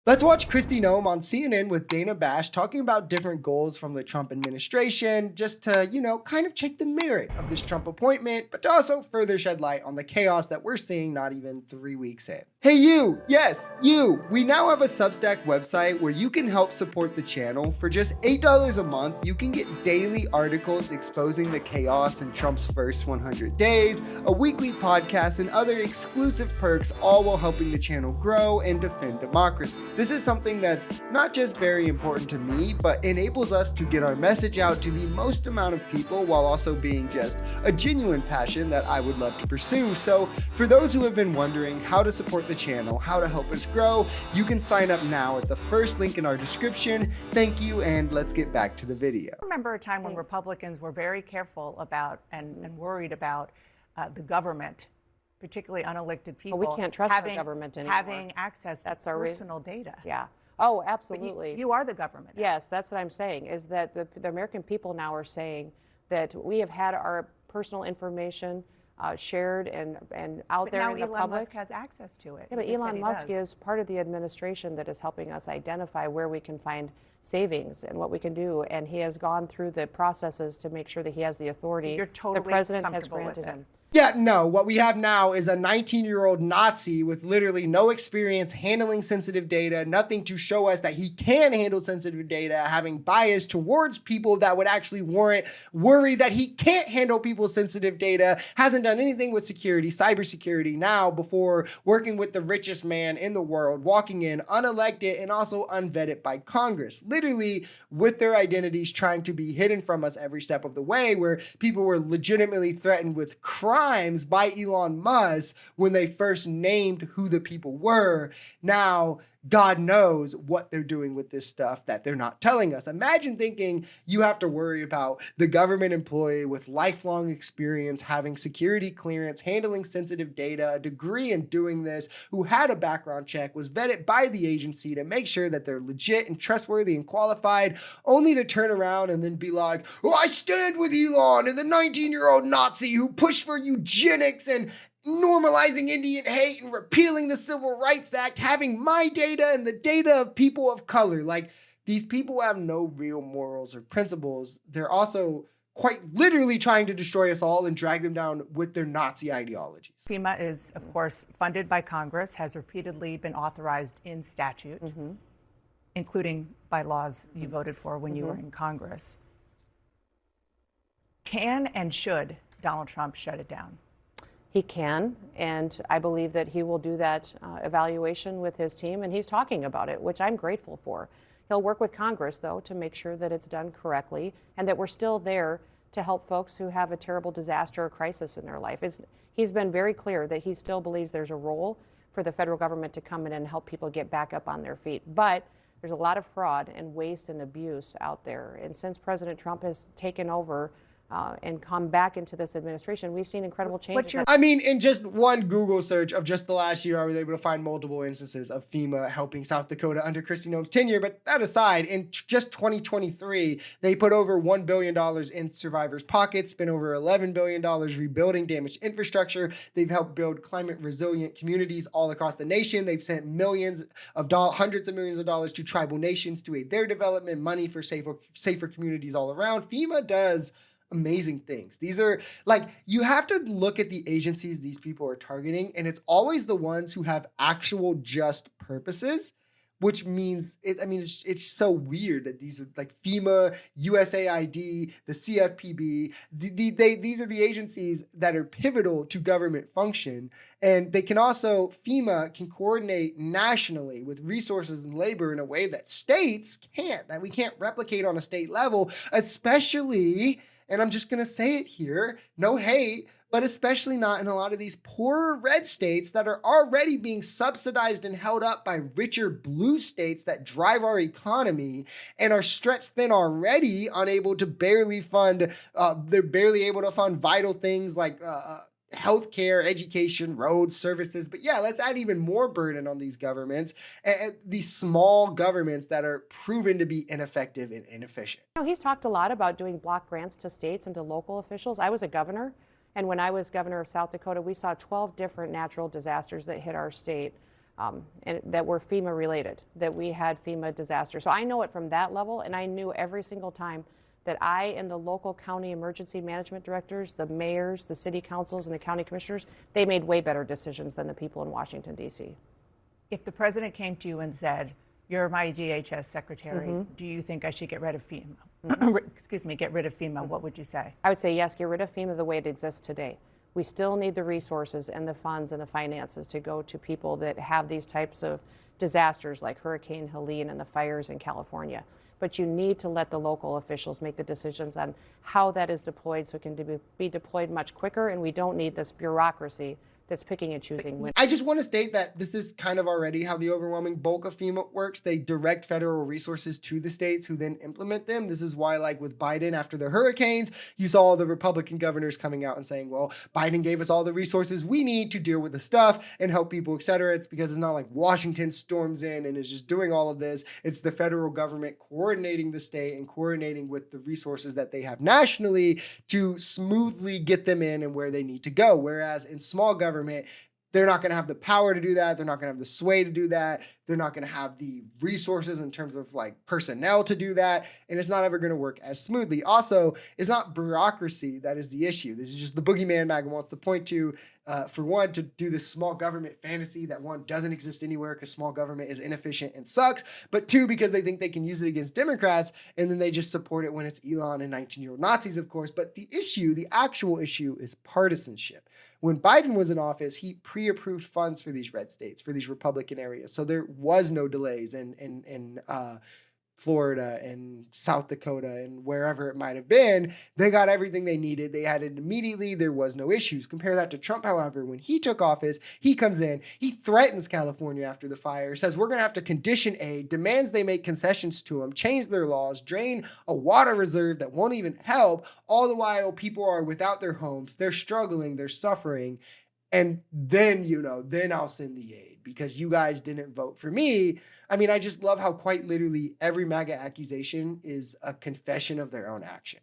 Let's watch Kristi Noem on CNN with Dana Bash talking about different goals from the Trump administration, just to, kind of check the merit of this Trump appointment, but to also further shed light on the chaos that we're seeing not even 3 weeks in. Hey you, yes, you, we now have a Substack website where you can help support the channel. For just $8 a month, you can get daily articles exposing the chaos in Trump's first 100 days, a weekly podcast, and other exclusive perks, all while helping the channel grow and defend democracy. This is something that's not just very important to me, but enables us to get our message out to the most amount of people while also being just a genuine passion that I would love to pursue. So for those who have been wondering how to support the channel, how to help us grow, you can sign up now at the first link in our description. Thank you, and let's get back to the video. I remember a time when Republicans were very careful about and worried about the government, particularly unelected people. We can't trust our government anymore. Having access to personal data. Yeah. Oh, absolutely. You are the government now. Yes, that's what I'm saying, is that the American people now are saying that we have had our personal information shared and out there in the public. Now Elon Musk has access to it. Yeah, but Elon Musk is part of the administration that is helping us identify where we can find savings and what we can do, and he has gone through the processes to make sure that he has the authority You're totally the president has comfortable granted with it. him. Yeah, no, what we have now is a 19-year-old Nazi with literally no experience handling sensitive data, nothing to show us that he can handle sensitive data, having bias towards people that would actually warrant worry that he can't handle people's sensitive data, hasn't done anything with security, cybersecurity now before working with the richest man in the world, walking in unelected and also unvetted by Congress, literally with their identities trying to be hidden from us every step of the way, where people were legitimately threatened with crimes by Elon Musk when they first named who the people were. Now, God knows what they're doing with this stuff that they're not telling us. Imagine thinking you have to worry about the government employee with lifelong experience, having security clearance, handling sensitive data, a degree in doing this, who had a background check, was vetted by the agency to make sure that they're legit and trustworthy and qualified, only to turn around and then be like, oh, I stand with Elon and the 19-year-old Nazi who pushed for eugenics and normalizing Indian hate and repealing the Civil Rights Act, having my data and the data of people of color. Like, these people have no real morals or principles. They're also quite literally trying to destroy us all and drag them down with their Nazi ideologies. FEMA is, of course, funded by Congress, has repeatedly been authorized in statute, including by laws you voted for when you were in Congress. Can and should Donald Trump shut it down? He can, and I believe that he will do that evaluation with his team, and he's talking about it, which I'm grateful for. He'll work with Congress, though, to make sure that it's done correctly and that we're still there to help folks who have a terrible disaster or crisis in their life. He's been very clear that he still believes there's a role for the federal government to come in and help people get back up on their feet. But there's a lot of fraud and waste and abuse out there. And since President Trump has taken over and come back into this administration, we've seen incredible changes. I mean, in just one Google search of just the last year, I was able to find multiple instances of FEMA helping South Dakota under Kristi Noem's tenure. But that aside, in just 2023, they put over $1 billion in survivors' pockets, spent over $11 billion rebuilding damaged infrastructure. They've helped build climate resilient communities all across the nation. They've sent hundreds of millions of dollars to tribal nations to aid their development, money for safer communities all around. FEMA does amazing things. These are like, you have to look at the agencies these people are targeting, and it's always the ones who have actual just purposes, which means it's so weird that these are like FEMA, USAID, the CFPB. These are the agencies that are pivotal to government function, and they can also, FEMA can coordinate nationally with resources and labor in a way that states can't, that we can't replicate on a state level, especially, and I'm just going to say it here, no hate, but especially not in a lot of these poorer red states that are already being subsidized and held up by richer blue states that drive our economy and are stretched thin already, unable to barely fund, they're barely able to fund vital things like healthcare, education, roads, services. But yeah, let's add even more burden on these governments, and these small governments that are proven to be ineffective and inefficient. You know, he's talked a lot about doing block grants to states and to local officials. I was a governor, and when I was governor of South Dakota, we saw 12 different natural disasters that hit our state. and that were FEMA related, that we had FEMA disaster. So I know it from that level, and I knew every single time that I and the local county emergency management directors, the mayors, the city councils, and the county commissioners, they made way better decisions than the people in Washington, D.C. If the president came to you and said, "You're my DHS secretary, do you think I should get rid of FEMA?" Excuse me, get rid of FEMA, what would you say? I would say yes, get rid of FEMA the way it exists today. We still need the resources and the funds and the finances to go to people that have these types of disasters like Hurricane Helene and the fires in California. But you need to let the local officials make the decisions on how that is deployed so it can be deployed much quicker, and we don't need this bureaucracy that's picking and choosing when. I just want to state that this is kind of already how the overwhelming bulk of FEMA works. They direct federal resources to the states who then implement them. This is why, like with Biden after the hurricanes, you saw all the Republican governors coming out and saying, well, Biden gave us all the resources we need to deal with the stuff and help people, et cetera. It's because it's not like Washington storms in and is just doing all of this. It's the federal government coordinating the state and coordinating with the resources that they have nationally to smoothly get them in and where they need to go. Whereas in small government, they're not going to have the power to do that. They're not going to have the sway to do that. They're not going to have the resources in terms of like personnel to do that. And it's not ever going to work as smoothly. Also, it's not bureaucracy that is the issue. This is just the boogeyman MAGA wants to point to, for one, to do this small government fantasy that one doesn't exist anywhere because small government is inefficient and sucks. But two, because they think they can use it against Democrats and then they just support it when it's Elon and 19-year-old Nazis, of course. But the issue, the actual issue is partisanship. When Biden was in office, he pre-approved funds for these red states, for these Republican areas. So there was no delays in Florida and South Dakota and wherever it might have been. They got everything they needed. They had it immediately. There was no issues. Compare that to Trump, however. When he took office, he comes in, he threatens California after the fire, says we're going to have to condition aid, demands they make concessions to him, change their laws, drain a water reserve that won't even help. All the while, people are without their homes. They're struggling. They're suffering. And then, then I'll send the aid because you guys didn't vote for me. I mean, I just love how quite literally every MAGA accusation is a confession of their own action.